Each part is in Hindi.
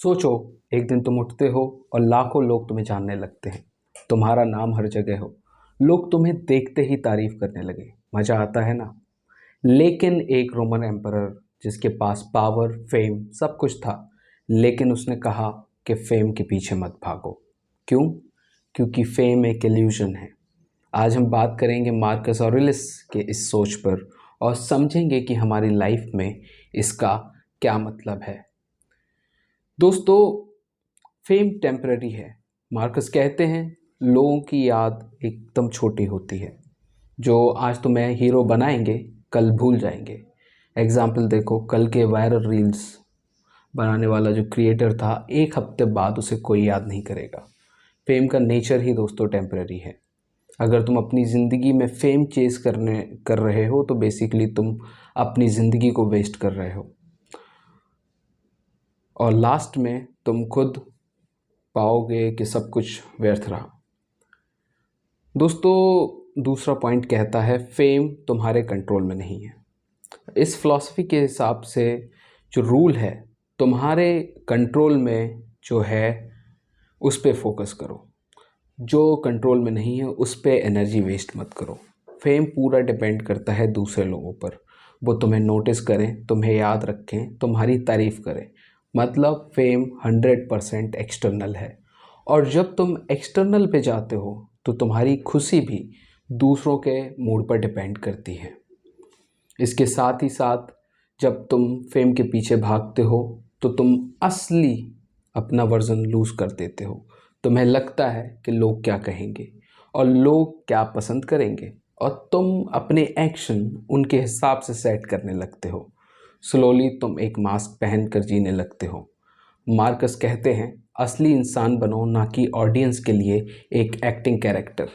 सोचो, एक दिन तुम उठते हो और लाखों लोग तुम्हें जानने लगते हैं। तुम्हारा नाम हर जगह हो, लोग तुम्हें देखते ही तारीफ करने लगे। मज़ा आता है ना। लेकिन एक रोमन एम्परर जिसके पास पावर, फेम सब कुछ था, लेकिन उसने कहा कि फेम के पीछे मत भागो। क्यों? क्योंकि फेम एक इल्यूजन है। आज हम बात करेंगे मार्कस ऑरेलियस के इस सोच पर और समझेंगे कि हमारी लाइफ में इसका क्या मतलब है। दोस्तों, फेम टेम्पररी है। मार्कस कहते हैं लोगों की याद एकदम छोटी होती है। जो आज तुम्हें हीरो बनाएंगे कल भूल जाएंगे। एग्जाम्पल देखो, कल के वायरल रील्स बनाने वाला जो क्रिएटर था, एक हफ्ते बाद उसे कोई याद नहीं करेगा। फेम का नेचर ही दोस्तों टेम्पररी है। अगर तुम अपनी ज़िंदगी में फेम चेस कर रहे हो तो बेसिकली तुम अपनी ज़िंदगी को वेस्ट कर रहे हो और लास्ट में तुम खुद पाओगे कि सब कुछ व्यर्थ रहा। दोस्तों, दूसरा पॉइंट कहता है फेम तुम्हारे कंट्रोल में नहीं है। इस फिलॉसफी के हिसाब से जो रूल है, तुम्हारे कंट्रोल में जो है उस पे फोकस करो, जो कंट्रोल में नहीं है उस पे एनर्जी वेस्ट मत करो। फेम पूरा डिपेंड करता है दूसरे लोगों पर। वो तुम्हें नोटिस करें, तुम्हें याद रखें, तुम्हारी तारीफ़ करें। मतलब फेम 100% एक्सटर्नल है। और जब तुम एक्सटर्नल पे जाते हो तो तुम्हारी खुशी भी दूसरों के मूड पर डिपेंड करती है। इसके साथ ही साथ जब तुम फेम के पीछे भागते हो तो तुम असली अपना वर्जन लूज़ कर देते हो। तुम्हें लगता है कि लोग क्या कहेंगे और लोग क्या पसंद करेंगे, और तुम अपने एक्शन उनके हिसाब से सेट करने लगते हो। स्लोली तुम एक मास्क पहन कर जीने लगते हो। मार्कस कहते हैं असली इंसान बनो, ना कि ऑडियंस के लिए एक एक्टिंग कैरेक्टर।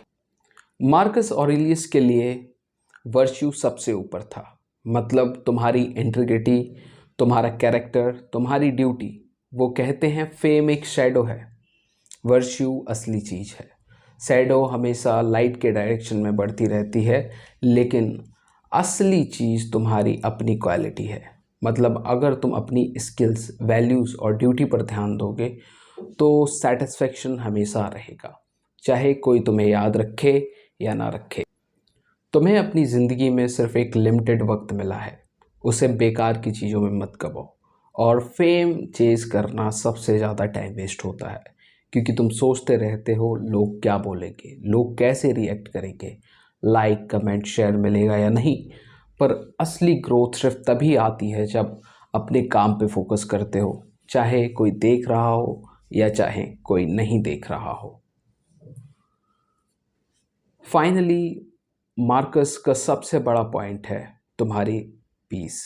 मार्कस ऑरेलियस के लिए वर्च्यू सबसे ऊपर था। मतलब तुम्हारी इंटीग्रिटी, तुम्हारा कैरेक्टर, तुम्हारी ड्यूटी। वो कहते हैं फेम एक शैडो है, वर्च्यू असली चीज़ है। शैडो हमेशा लाइट के डायरेक्शन में बढ़ती रहती है, लेकिन असली चीज़ तुम्हारी अपनी क्वालिटी है। मतलब अगर तुम अपनी स्किल्स, वैल्यूज़ और ड्यूटी पर ध्यान दोगे तो सेटिस्फेक्शन हमेशा रहेगा, चाहे कोई तुम्हें याद रखे या ना रखे। तुम्हें अपनी ज़िंदगी में सिर्फ एक लिमिटेड वक्त मिला है, उसे बेकार की चीज़ों में मत गवाओ। और फेम चेज़ करना सबसे ज़्यादा टाइम वेस्ट होता है, क्योंकि तुम सोचते रहते हो लोग क्या बोलेंगे, लोग कैसे रिएक्ट करेंगे, लाइक, कमेंट, शेयर मिलेगा या नहीं। पर असली ग्रोथ सिर्फ तभी आती है जब अपने काम पे फोकस करते हो, चाहे कोई देख रहा हो या चाहे कोई नहीं देख रहा हो। फाइनली, मार्कस का सबसे बड़ा पॉइंट है तुम्हारी पीस।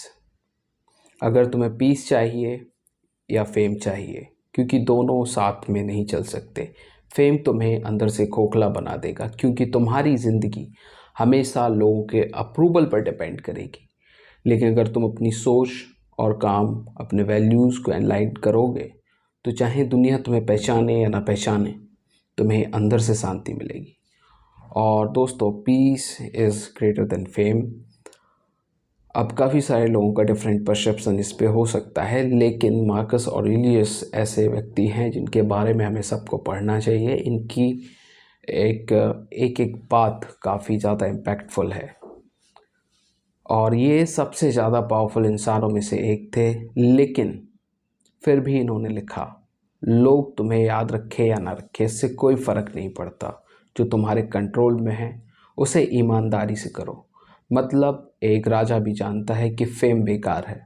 अगर तुम्हें पीस चाहिए या फेम चाहिए, क्योंकि दोनों साथ में नहीं चल सकते। फेम तुम्हें अंदर से खोखला बना देगा, क्योंकि तुम्हारी ज़िंदगी हमेशा लोगों के अप्रूवल पर डिपेंड करेगी। लेकिन अगर तुम अपनी सोच और काम, अपने वैल्यूज़ को एनलाइन करोगे तो चाहे दुनिया तुम्हें पहचाने या ना पहचाने, तुम्हें अंदर से शांति मिलेगी। और दोस्तों, peace is greater than fame. अब काफ़ी सारे लोगों का डिफरेंट परसेप्शन इस पे हो सकता है, लेकिन मार्कस ऑरेलियस ऐसे व्यक्ति हैं जिनके बारे में हमें सबको पढ़ना चाहिए। इनकी एक एक बात काफ़ी ज़्यादा इम्पैक्टफुल है और ये सबसे ज़्यादा पावरफुल इंसानों में से एक थे। लेकिन फिर भी इन्होंने लिखा, लोग तुम्हें याद रखे या ना रखे, इससे कोई फ़र्क नहीं पड़ता। जो तुम्हारे कंट्रोल में है उसे ईमानदारी से करो। मतलब एक राजा भी जानता है कि फेम बेकार है,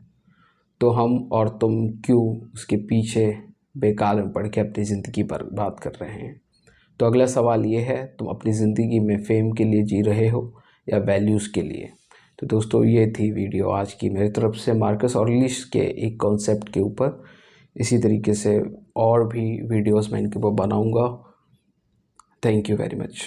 तो हम और तुम क्यों उसके पीछे बेकार में पड़ के अपनी ज़िंदगी बर्बाद कर रहे हैं। तो अगला सवाल ये है, तुम अपनी ज़िंदगी में फेम के लिए जी रहे हो या वैल्यूज़ के लिए। तो दोस्तों, ये थी वीडियो आज की मेरी तरफ से मार्कस ऑरेलियस के एक कॉन्सेप्ट के ऊपर। इसी तरीके से और भी वीडियोस मैं इनके ऊपर बनाऊंगा। Thank you very much.